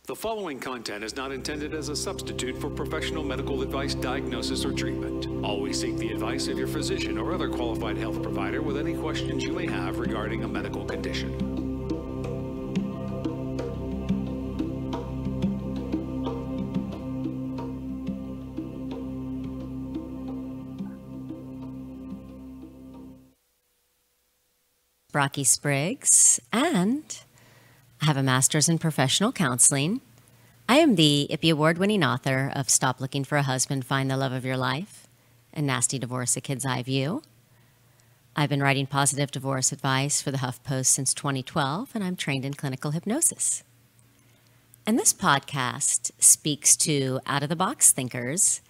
The following content is not intended as a substitute for professional medical advice, diagnosis, or treatment. Always seek the advice of your physician or other qualified health provider with any questions you may have regarding a medical condition. Brocky Spriggs, and I have a master's in professional counseling. I am the IPPY Award-winning author of Stop Looking for a Husband, Find the Love of Your Life, and Nasty Divorce, A Kid's Eye View. I've been writing positive divorce advice for the HuffPost since 2012, and I'm trained in clinical hypnosis. And this podcast speaks to out-of-the-box thinkers,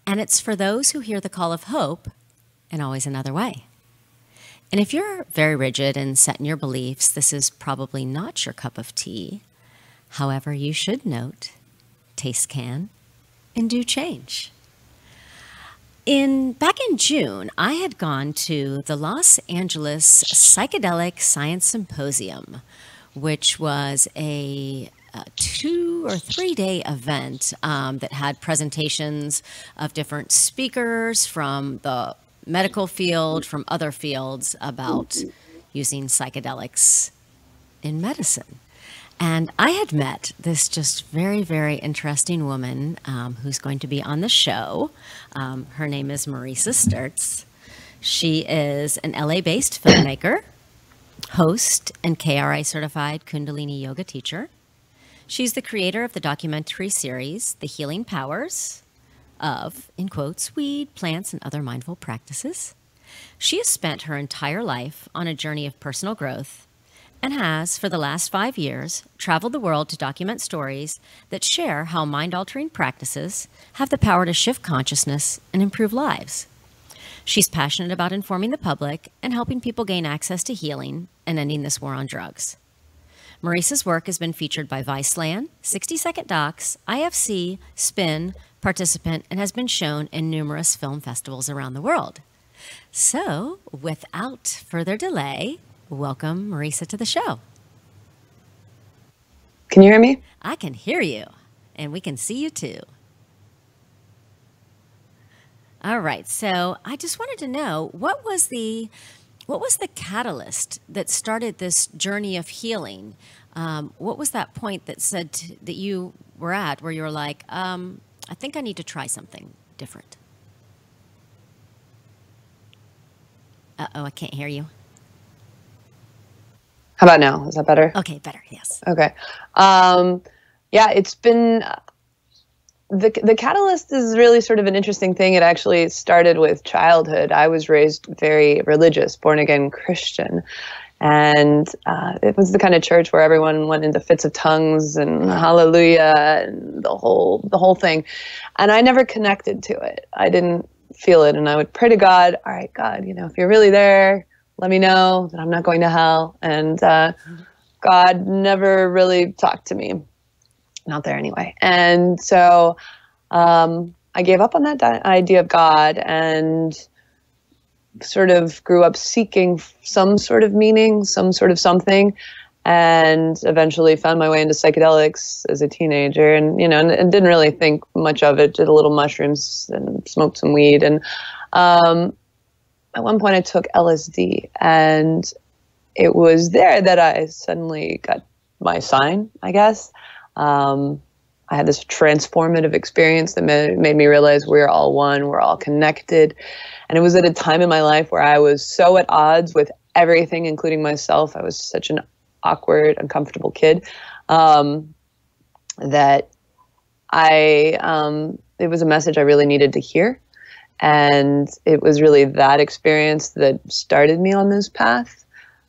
and it's for those who hear the call of hope and always another way. And if you're very rigid and set in your beliefs, this is probably not your cup of tea. However, you should note, taste can and do change. Back in June, I had gone to the Los Angeles Psychedelic Science Symposium, which was a 2 or 3 day event that had presentations of different speakers from the medical field, from other fields, about using psychedelics in medicine. And I had met this just very, very interesting woman who's going to be on the show. Her name is Mareesa Stertz. She is an LA-based filmmaker, host, and KRI certified Kundalini Yoga Teacher. She's the creator of the documentary series, The Healing Powers of, in quotes, weed, plants, and other mindful practices. She has spent her entire life on a journey of personal growth and has, for the last 5 years, traveled the world to document stories that share how mind-altering practices have the power to shift consciousness and improve lives. She's passionate about informing the public and helping people gain access to healing and ending this war on drugs. Mareesa's work has been featured by Viceland, 60 Second Docs, IFC, Spin, Participant, and has been shown in numerous film festivals around the world. So, without further delay, welcome Mareesa to the show. Can you hear me? I can hear you, and we can see you too. All right, so I just wanted to know, what was the catalyst that started this journey of healing? What was that point that said that you were at where you were like, I think I need to try something different? Uh-oh, I can't hear you. How about now? Is that better? Okay, better, yes. Okay. Yeah, it's been, the catalyst is really sort of an interesting thing. It actually started with childhood. I was raised very religious, born-again Christian. And it was the kind of church where everyone went into fits of tongues and hallelujah and the whole thing. And I never connected to it. I didn't feel it. And I would pray to God, all right, God, if you're really there, let me know that I'm not going to hell. And God never really talked to me. Not there anyway. And so I gave up on that idea of God and sort of grew up seeking some sort of meaning, some sort of something, and eventually found my way into psychedelics as a teenager, and and didn't really think much of it. Did a little mushrooms and smoked some weed, and at one point I took LSD, and it was there that I suddenly got my sign, I guess. I had this transformative experience that made me realize we're all one, we're all connected. And it was at a time in my life where I was so at odds with everything, including myself. I was such an awkward, uncomfortable kid that it was a message I really needed to hear. And it was really that experience that started me on this path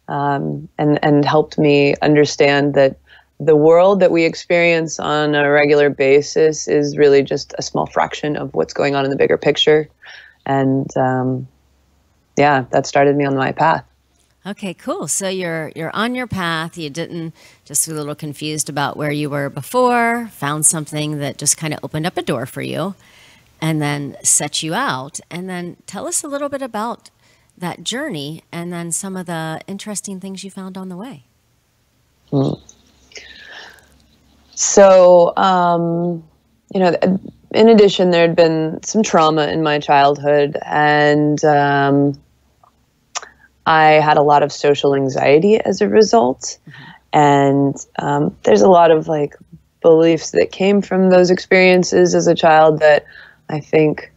and helped me understand that the world that we experience on a regular basis is really just a small fraction of what's going on in the bigger picture. And yeah, that started me on my path. Okay, cool. So you're on your path. You didn't just a little confused about where you were before, found something that just kind of opened up a door for you and then set you out. And then tell us a little bit about that journey and then some of the interesting things you found on the way. So, you know, in addition, there had been some trauma in my childhood, and I had a lot of social anxiety as a result. And there's a lot of like beliefs that came from those experiences as a child that I think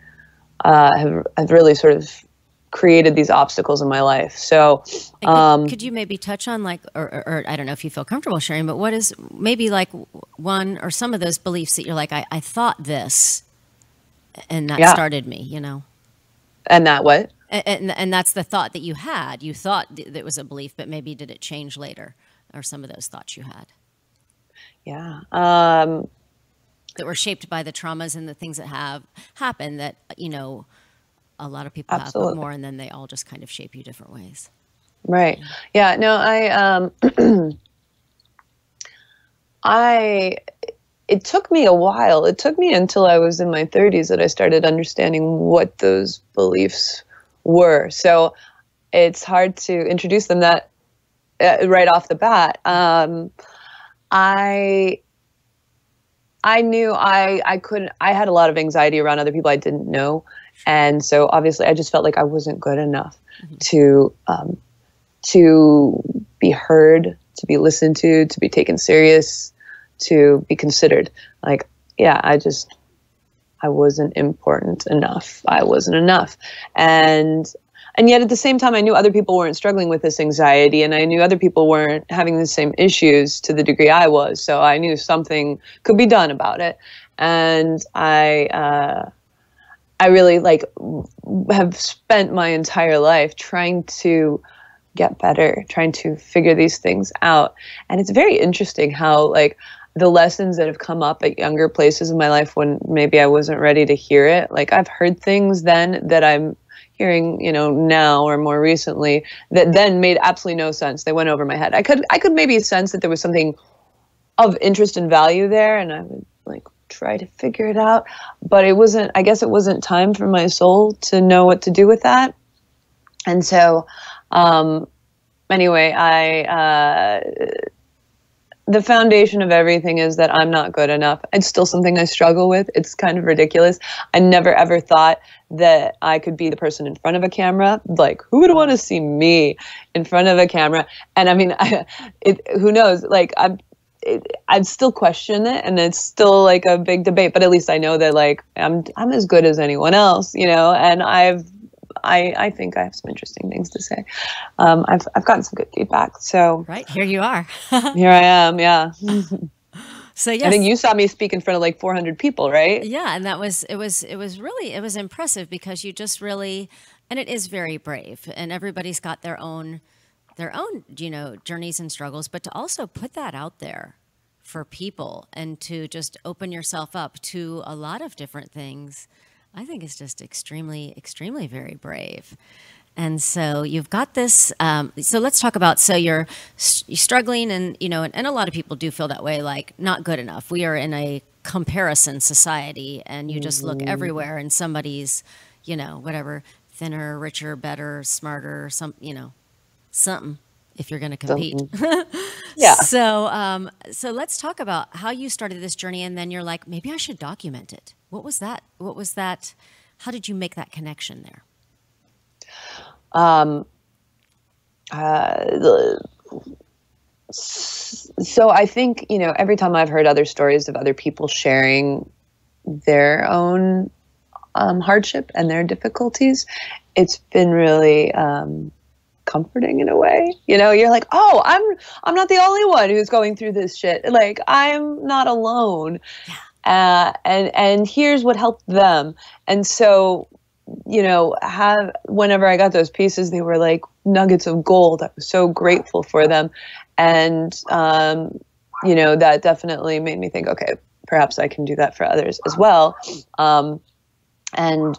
have really sort of created these obstacles in my life. So could you maybe touch on like, or I don't know if you feel comfortable sharing, but what is maybe like one or some of those beliefs that you're like, I thought this and that started me, you know? And that what? And that's the thought that you had. You thought that it was a belief, but maybe did it change later? Or some of those thoughts you had? Yeah. That were shaped by the traumas and the things that have happened that, you know, a lot of people have but more, and then they all just kind of shape you different ways. Right. Yeah. No, it took me a while. It took me until I was in my 30s that I started understanding what those beliefs were. So it's hard to introduce them that right off the bat. I knew I couldn't, I had a lot of anxiety around other people I didn't know. And so obviously I just felt like I wasn't good enough to be heard, to be listened to be taken serious, to be considered. Like, yeah, I wasn't important enough. I wasn't enough. And yet at the same time, I knew other people weren't struggling with this anxiety, and I knew other people weren't having the same issues to the degree I was. So I knew something could be done about it. And I really have spent my entire life trying to get better, trying to figure these things out. And it's very interesting how the lessons that have come up at younger places in my life when maybe I wasn't ready to hear it, I've heard things then that I'm hearing, now or more recently that then made absolutely no sense. They went over my head. I could maybe sense that there was something of interest and value there, and I would try to figure it out, but I guess it wasn't time for my soul to know what to do with that. And so, anyway, the foundation of everything is that I'm not good enough. It's still something I struggle with. It's kind of ridiculous. I never ever thought that I could be the person in front of a camera. Who would want to see me in front of a camera? And I mean, who knows? I still question it, and it's still a big debate. But at least I know that I'm as good as anyone else, and I think I have some interesting things to say. I've gotten some good feedback. So right, here you are. Here I am. Yeah. So yes, I think you saw me speak in front of 400 people, right? Yeah, and it was impressive because you just really, and it is very brave, and everybody's got their own journeys and struggles, but to also put that out there for people and to just open yourself up to a lot of different things, I think is just extremely, extremely very brave. And so you've got this, so let's talk about, so you're struggling and, and a lot of people do feel that way, not good enough. We are in a comparison society, and you just look everywhere and somebody's, whatever, thinner, richer, better, smarter, something if you're going to compete. Yeah. So let's talk about how you started this journey, and then you're like, maybe I should document it. What was that? How did you make that connection there? So I think, every time I've heard other stories of other people sharing their own hardship and their difficulties, it's been really comforting in a way. You're like, oh, I'm not the only one who's going through this shit. I'm not alone. And here's what helped them. And so, whenever I got those pieces, they were like nuggets of gold. I was so grateful for them. And, that definitely made me think, okay, perhaps I can do that for others as well. And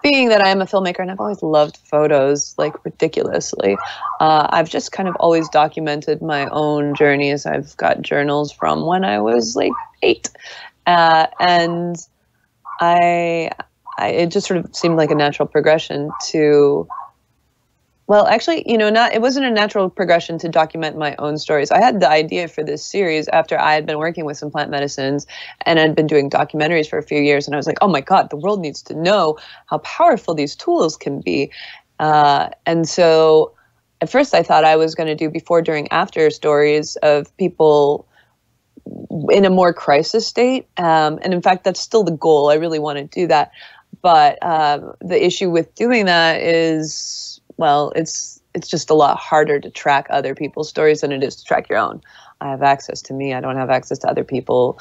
being that I am a filmmaker and I've always loved photos, ridiculously, I've just kind of always documented my own journeys. I've got journals from when I was 8. And it just sort of seemed like a natural progression to, Well, actually, it wasn't a natural progression to document my own stories. I had the idea for this series after I had been working with some plant medicines and I'd been doing documentaries for a few years. And I was like, oh my God, the world needs to know how powerful these tools can be. And so at first I thought I was going to do before, during, after stories of people in a more crisis state. And in fact, that's still the goal. I really want to do that. But the issue with doing that is, well, it's just a lot harder to track other people's stories than it is to track your own. I have access to me. I don't have access to other people,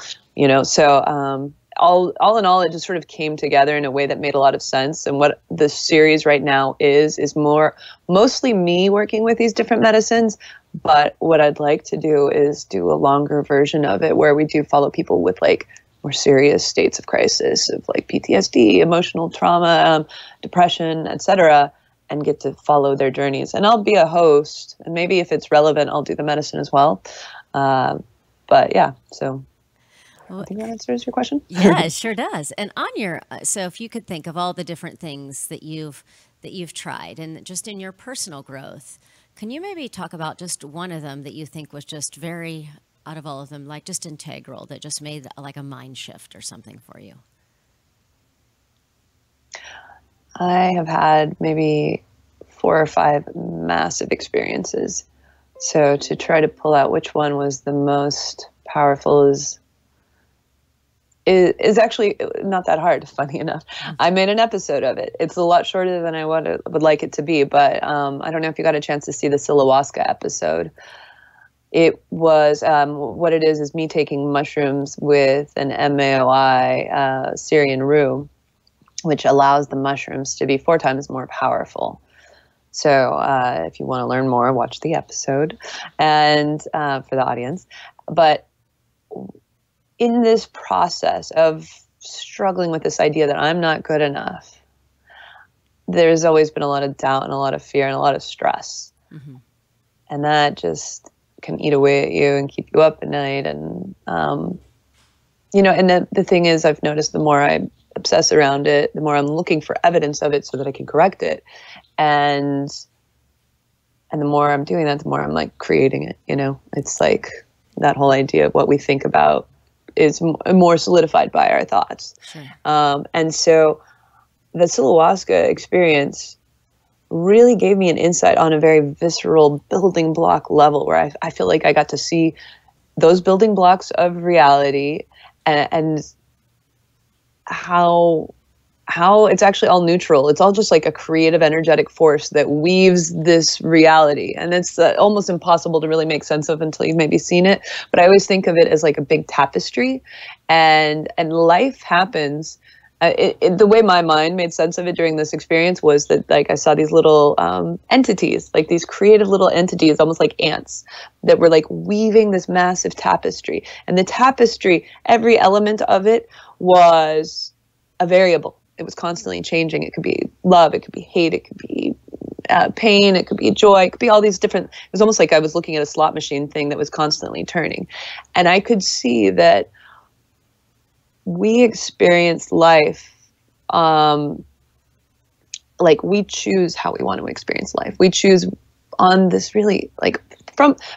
So all in all, it just sort of came together in a way that made a lot of sense. And what the series right now is mostly me working with these different medicines. But what I'd like to do is do a longer version of it where we do follow people with like more serious states of crisis, of like PTSD, emotional trauma, depression, etc., and get to follow their journeys. And I'll be a host, and maybe if it's relevant, I'll do the medicine as well. But yeah, so I think that answers your question. Yeah, it sure does. And on your, so if you could think of all the different things that you've tried, and just in your personal growth, can you maybe talk about just one of them that you think was just very, out of all of them, like just integral, that just made like a mind shift or something for you? I have had maybe 4 or 5 massive experiences. So to try to pull out which one was the most powerful is actually not that hard, funny enough. I made an episode of it. It's a lot shorter than I would like it to be, but I don't know if you got a chance to see the ayahuasca episode. It was, what it is me taking mushrooms with an MAOI Syrian rue, which allows the mushrooms to be 4 times more powerful. So if you want to learn more, watch the episode, and for the audience. But in this process of struggling with this idea that I'm not good enough, there's always been a lot of doubt and a lot of fear and a lot of stress. Mm-hmm. And that just can eat away at you and keep you up at night. And, and the thing is, I've noticed the more I obsess around it, the more I'm looking for evidence of it so that I can correct it. And the more I'm doing that, the more I'm like creating it, It's like that whole idea of what we think about is more solidified by our thoughts. Sure. And so the ayahuasca experience really gave me an insight on a very visceral building block level where I feel like I got to see those building blocks of reality and how it's actually all neutral. It's all just like a creative, energetic force that weaves this reality. And it's almost impossible to really make sense of until you've maybe seen it. But I always think of it as like a big tapestry, and life happens. The way my mind made sense of it during this experience was that like I saw these little entities, like these creative little entities, almost like ants, that were like weaving this massive tapestry. And the tapestry, every element of it was a variable. It was constantly changing. It could be love, it could be hate, it could be pain, it could be joy, it could be all these different, it was almost like I was looking at a slot machine thing that was constantly turning. And I could see that we experience life, like we choose how we want to experience life. We choose on this really, like,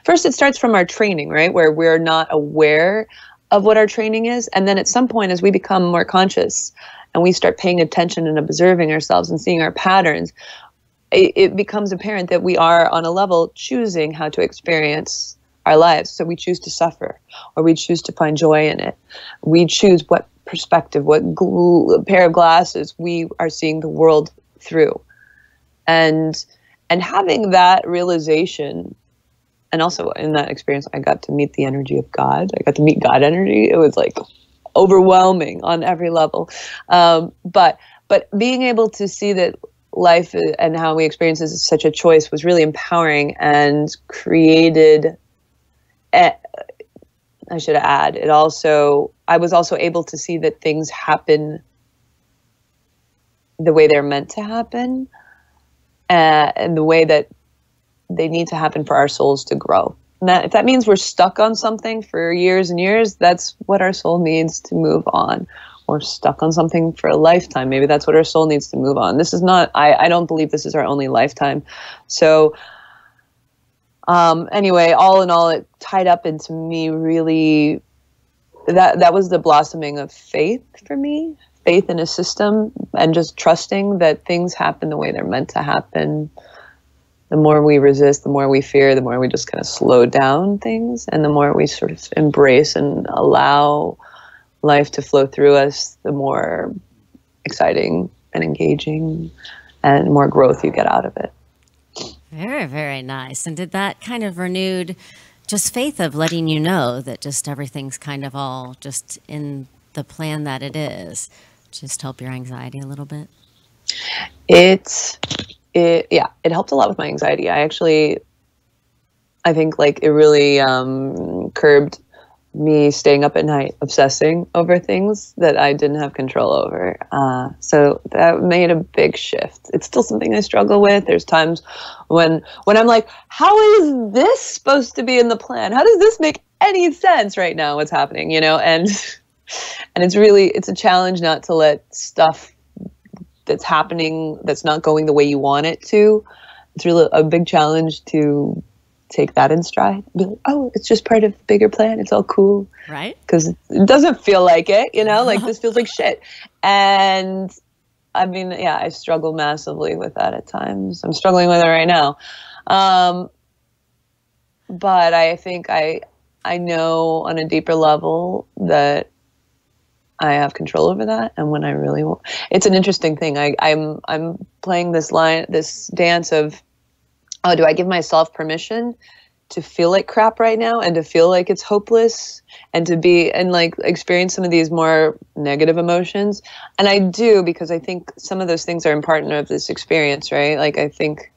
first it starts from our training, right? Where we're not aware of what our training is. And then at some point, as we become more conscious and we start paying attention and observing ourselves and seeing our patterns, it becomes apparent that we are on a level choosing how to experience our lives. So we choose to suffer, or we choose to find joy in it. We choose what perspective, what pair of glasses we are seeing the world through. And having that realization, and also in that experience, I got to meet the energy of God. I got to meet God energy. It was like overwhelming on every level. But being able to see that life and how we experience this is such a choice was really empowering and created, I should add, I was also able to see that things happen the way they're meant to happen, and the way that they need to happen for our souls to grow. And if that means we're stuck on something for years and years, that's what our soul needs to move on. or stuck on something for a lifetime. Maybe that's what our soul needs to move on. This is not, I don't believe this is our only lifetime. So anyway, all in all, it tied up into me really, that was the blossoming of faith for me, faith in a system, and just trusting that things happen the way they're meant to happen. The more we resist, the more we fear, the more we just kind of slow down things, and the more we sort of embrace and allow life to flow through us, the more exciting and engaging and more growth you get out of it. Very, very nice. And did that kind of renewed just faith of letting you know that just everything's kind of all just in the plan that it is, just help your anxiety a little bit? Yeah, it helped a lot with my anxiety. I think like it really curbed me staying up at night obsessing over things that I didn't have control over. So that made a big shift. It's still something I struggle with. There's times when I'm like, how is this supposed to be in the plan? How does this make any sense right now? What's happening, you know? And it's a challenge not to let stuff that's happening that's not going the way you want it to. It's really a big challenge to take that in stride. Be like, oh, it's just part of the bigger plan. It's all cool. Right. Because it doesn't feel like it, you know, like this feels like shit. And I mean, yeah, I struggle massively with that at times. I'm struggling with it right now. But I think I know on a deeper level that I have control over that, and when I really want, it's an interesting thing. I'm playing this dance of, oh, do I give myself permission to feel like crap right now, and to feel like it's hopeless, and to be and like experience some of these more negative emotions? And I do, because I think some of those things are important of this experience, right? Like I think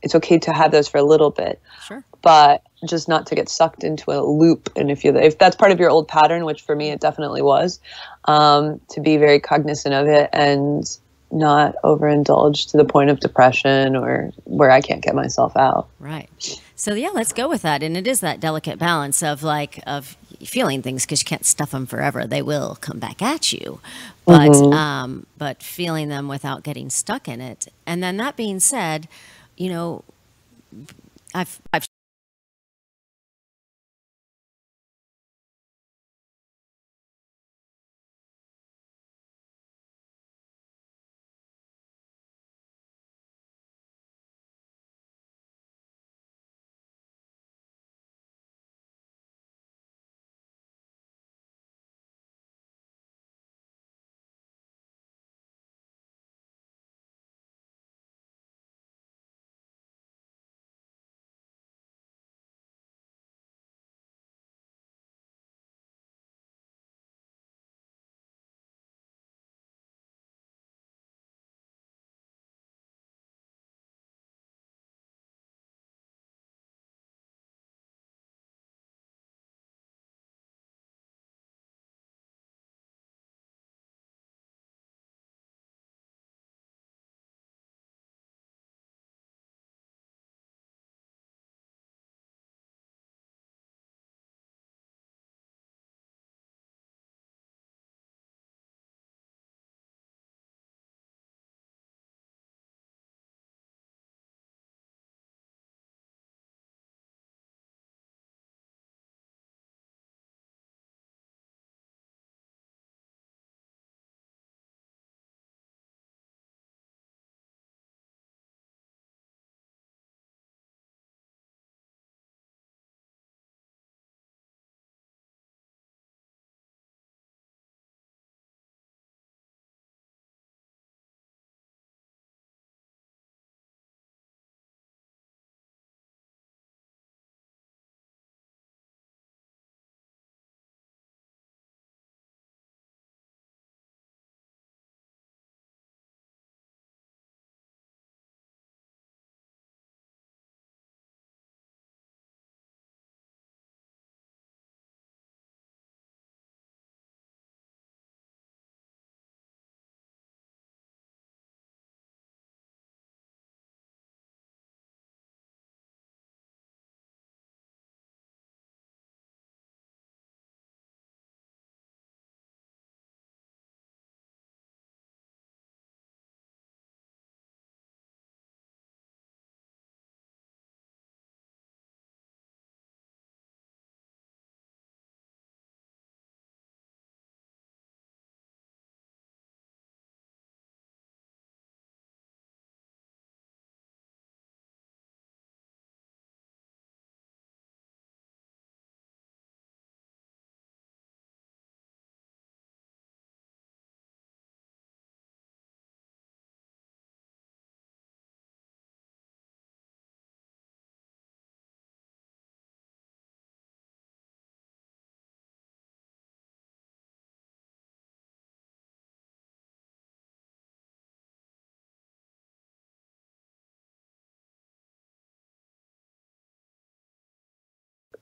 it's okay to have those for a little bit, Sure, but just not to get sucked into a loop. And if that's part of your old pattern, which for me it definitely was, to be very cognizant of it and not overindulge to the point of depression or where I can't get myself out. right. So yeah, let's go with that. And it is that delicate balance of feeling things, because you can't stuff them forever. They will come back at you, but feeling them without getting stuck in it. And then that being said, you know, I've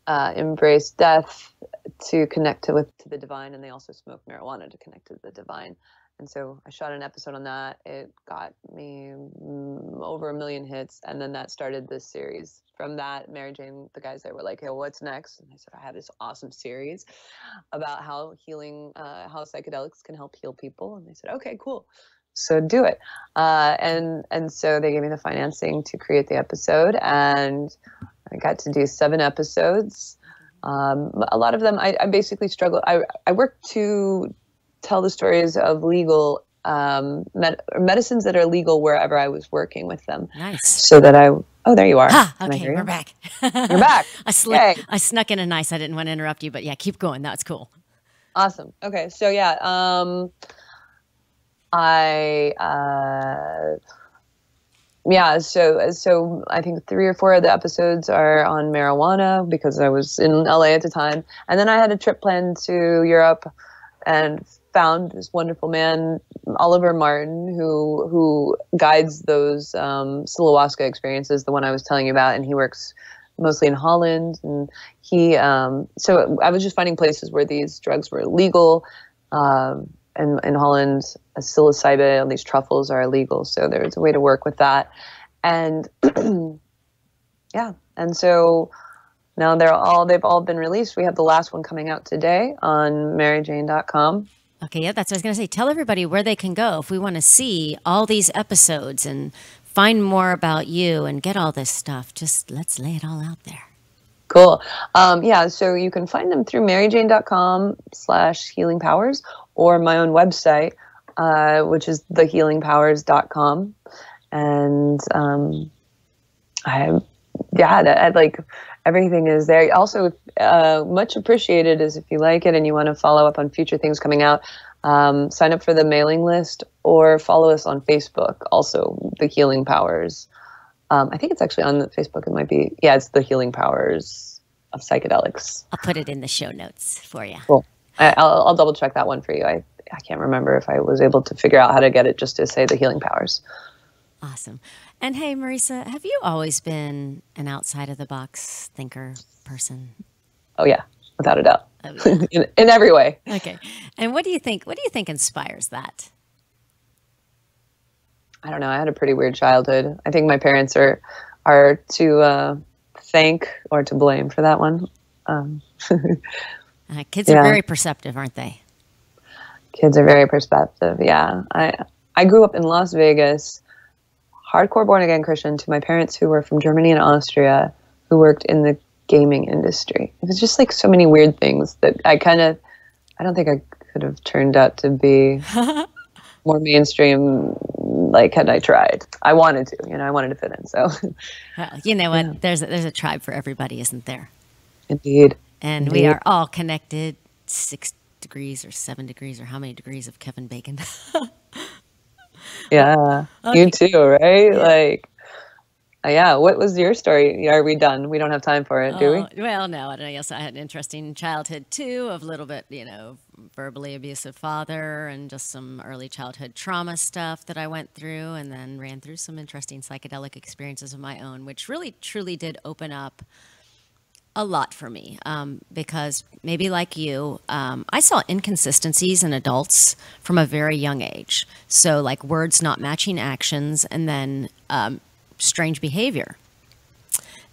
embrace death to connect to the divine, and they also smoke marijuana to connect to the divine. And so I shot an episode on that. It got me over 1 million hits, and then that started this series. From that, Mary Jane, the guys there were like, "Hey, what's next?" And I said, "I have this awesome series about how how psychedelics can help heal people." And they said, "Okay, cool, so do it." And so they gave me the financing to create the episode, and I got to do 7 episodes. A lot of them, I basically struggle. I work to tell the stories of legal medicines that are legal wherever I was working with them. Nice. So that oh, there you are. Okay, we're back. You're back. I snuck in a nice. I didn't want to interrupt you, but yeah, keep going. That's cool. Awesome. Okay, so yeah, so I think 3 or 4 of the episodes are on marijuana because I was in LA at the time. And then I had a trip planned to Europe and found this wonderful man, Oliver Martin, who guides those ayahuasca experiences, the one I was telling you about, and he works mostly in Holland. And he, so I was just finding places where these drugs were legal. In Holland, psilocybin and these truffles are illegal, so there's a way to work with that. And yeah, and so now they've all been released. We have the last one coming out today on maryjane.com. Okay, yeah, that's what I was going to say. Tell everybody where they can go if we want to see all these episodes and find more about you and get all this stuff. Just let's lay it all out there. Cool. Yeah, so you can find them through maryjane.com/healingpowers or my own website, which is thehealingpowers.com. And like everything is there. Also, much appreciated is if you like it and you want to follow up on future things coming out, sign up for the mailing list or follow us on Facebook, also The Healing Powers. I think it's actually on the Facebook. It might be, it's The Healing Powers of Psychedelics. I'll put it in the show notes for you. Cool. I'll double check that one for you. I can't remember if I was able to figure out how to get it just to say The Healing Powers. Awesome. And hey, Mareesa, have you always been an outside of the box thinker person? Oh yeah, without a doubt. Oh, yeah. in every way. Okay. And what do you think inspires that? I don't know. I had a pretty weird childhood. I think my parents are to thank or to blame for that one. Kids are very perceptive, aren't they? Kids are very perceptive. Yeah. I grew up in Las Vegas, hardcore born again Christian, to my parents who were from Germany and Austria, who worked in the gaming industry. It was just like so many weird things that I don't think I could have turned out to be more mainstream, like, had I tried. I wanted to, I wanted to fit in. So, well, you know what? Yeah. There's a tribe for everybody, isn't there? Indeed. And we are all connected 6 degrees or 7 degrees or how many degrees of Kevin Bacon? Yeah. Okay. You too, right? Yeah. Like, yeah. What was your story? Are we done? We don't have time for it, do we? Well, no. I don't know. Yes, I had an interesting childhood too, of a little bit, verbally abusive father and just some early childhood trauma stuff that I went through, and then ran through some interesting psychedelic experiences of my own, which really, truly did open up a lot for me, because maybe like you, I saw inconsistencies in adults from a very young age. So like words not matching actions, and then strange behavior,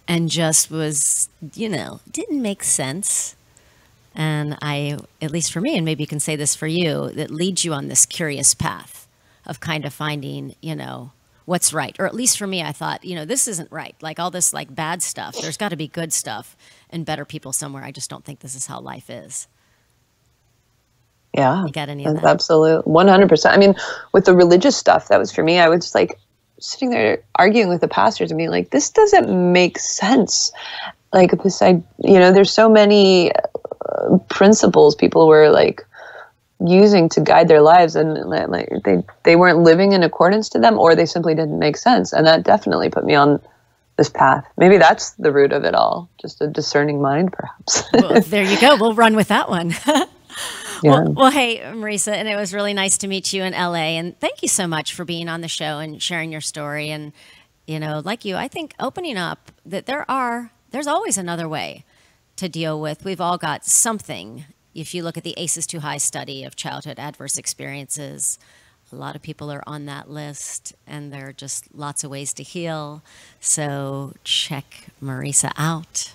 and just was, didn't make sense. And at least for me, and maybe you can say this for you, that leads you on this curious path of kind of finding, what's right. Or at least for me, I thought, this isn't right. Like all this like bad stuff, there's got to be good stuff and better people somewhere. I just don't think this is how life is. Yeah. You got any of that? Absolutely. 100%. I mean, with the religious stuff, that was for me, I was just like sitting there arguing with the pastors and being like, this doesn't make sense. Like this, there's so many principles people were like using to guide their lives, and like they weren't living in accordance to them, or they simply didn't make sense. And that definitely put me on this path. Maybe that's the root of it all, just a discerning mind, perhaps. Well, there you go. We'll run with that one. Yeah. Well, hey, Mareesa, and it was really nice to meet you in LA, and thank you so much for being on the show and sharing your story. And like you, I think opening up that there's always another way to deal with. We've all got something. If you look at the ACEs Too High study of childhood adverse experiences, a lot of people are on that list, and there are just lots of ways to heal. So check Mareesa out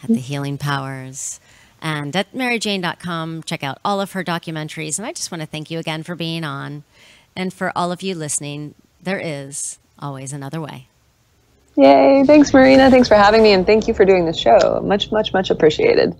at the Healing Powers. And at maryjane.com, check out all of her documentaries. And I just want to thank you again for being on. And for all of you listening, there is always another way. Yay. Thanks, Marina. Thanks for having me. And thank you for doing the show. Much, much, much appreciated.